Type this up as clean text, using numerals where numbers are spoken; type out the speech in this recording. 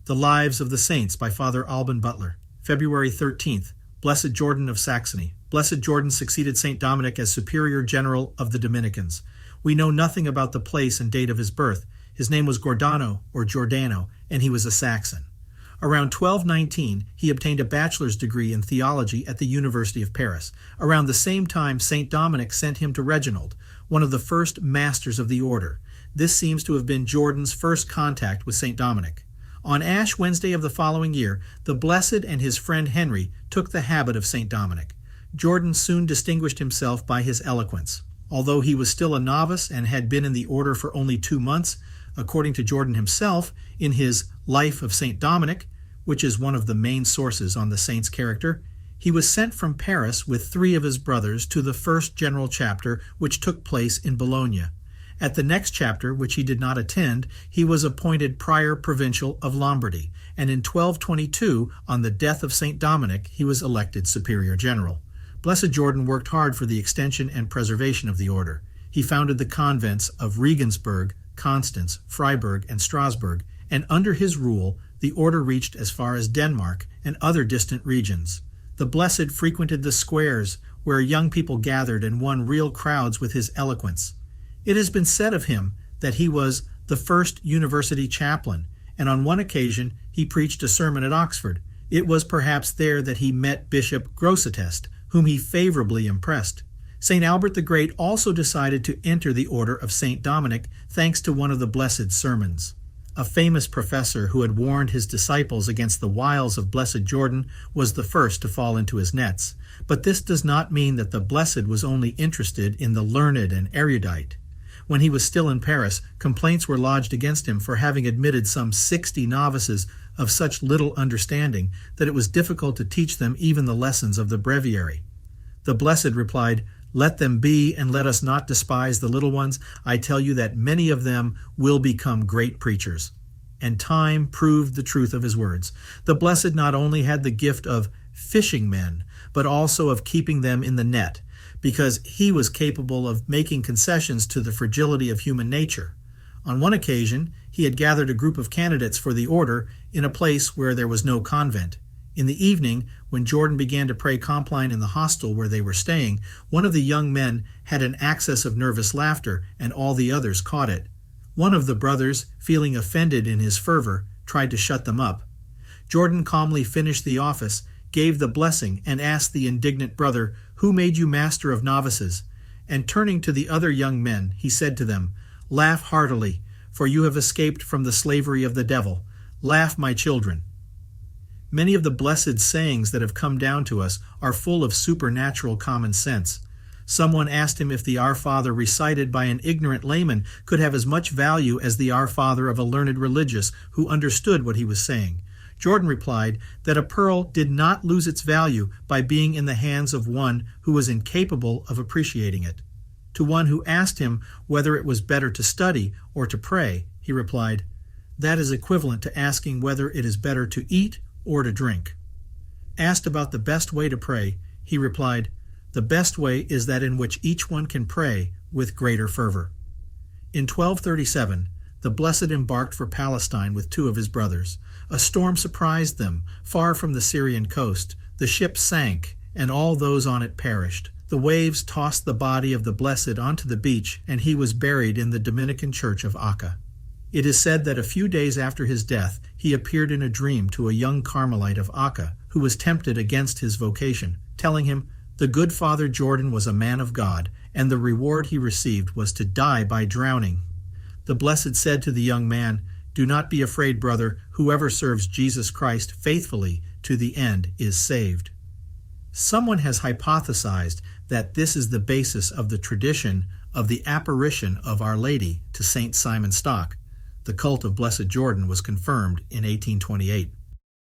The Lives of the Saints by Father Alban Butler. February 13th, Blessed Jordan of Saxony. Blessed Jordan succeeded St. Dominic as Superior General of the Dominicans. We know nothing about the place and date of his birth. His name was Giordano or Giordano, and he was a Saxon. Around 1219, he obtained a bachelor's degree in theology at the University of Paris. Around the same time, St. Dominic sent him to Reginald, one of the first masters of the order. This seems to have been Jordan's first contact with St. Dominic. On Ash Wednesday of the following year, the Blessed and his friend Henry took the habit of St. Dominic. Jordan soon distinguished himself by his eloquence. Although he was still a novice and had been in the order for only 2 months, according to Jordan himself, in his Life of St. Dominic, which is one of the main sources on the saint's character, he was sent from Paris with 3 of his brothers to the first general chapter, which took place in Bologna. At the next chapter, which he did not attend, he was appointed Prior Provincial of Lombardy, and in 1222, on the death of St. Dominic, he was elected Superior General. Blessed Jordan worked hard for the extension and preservation of the order. He founded the convents of Regensburg, Constance, Freiburg, and Strasbourg, and under his rule, the order reached as far as Denmark and other distant regions. The Blessed frequented the squares where young people gathered and won real crowds with his eloquence. It has been said of him that he was the first university chaplain, and on one occasion he preached a sermon at Oxford. It was perhaps there that he met Bishop Grosseteste, whom he favorably impressed. St. Albert the Great also decided to enter the order of St. Dominic thanks to one of the Blessed's sermons. A famous professor who had warned his disciples against the wiles of Blessed Jordan was the first to fall into his nets. But this does not mean that the Blessed was only interested in the learned and erudite. When he was still in Paris, complaints were lodged against him for having admitted some 60 novices of such little understanding that it was difficult to teach them even the lessons of the breviary. The Blessed replied, "Let them be, and let us not despise the little ones. I tell you that many of them will become great preachers." And time proved the truth of his words. The Blessed not only had the gift of fishing men, but also of keeping them in the net, because he was capable of making concessions to the fragility of human nature. On one occasion, he had gathered a group of candidates for the order in a place where there was no convent. In the evening, when Jordan began to pray Compline in the hostel where they were staying, one of the young men had an access of nervous laughter, and all the others caught it. One of the brothers, feeling offended in his fervor, tried to shut them up. Jordan calmly finished the office, gave the blessing, and asked the indignant brother, "Who made you master of novices?" And turning to the other young men, he said to them, "Laugh heartily, for you have escaped from the slavery of the devil. Laugh, my children." Many of the Blessed sayings that have come down to us are full of supernatural common sense. Someone asked him if the Our Father recited by an ignorant layman could have as much value as the Our Father of a learned religious who understood what he was saying. Jordan replied that a pearl did not lose its value by being in the hands of one who was incapable of appreciating it. To one who asked him whether it was better to study or to pray, he replied, "That is equivalent to asking whether it is better to eat or to drink." Asked about the best way to pray, he replied, "The best way is that in which each one can pray with greater fervor." In 1237, the Blessed embarked for Palestine with 2 of his brothers. A storm surprised them, far from the Syrian coast. The ship sank, and all those on it perished. The waves tossed the body of the Blessed onto the beach, and he was buried in the Dominican church of Acca. It is said that a few days after his death, he appeared in a dream to a young Carmelite of Acca, who was tempted against his vocation, telling him, "The good Father Jordan was a man of God, and the reward he received was to die by drowning." The Blessed said to the young man, "Do not be afraid, brother. Whoever serves Jesus Christ faithfully to the end is saved." Someone has hypothesized that this is the basis of the tradition of the apparition of Our Lady to Saint Simon Stock. The cult of Blessed Jordan was confirmed in 1828.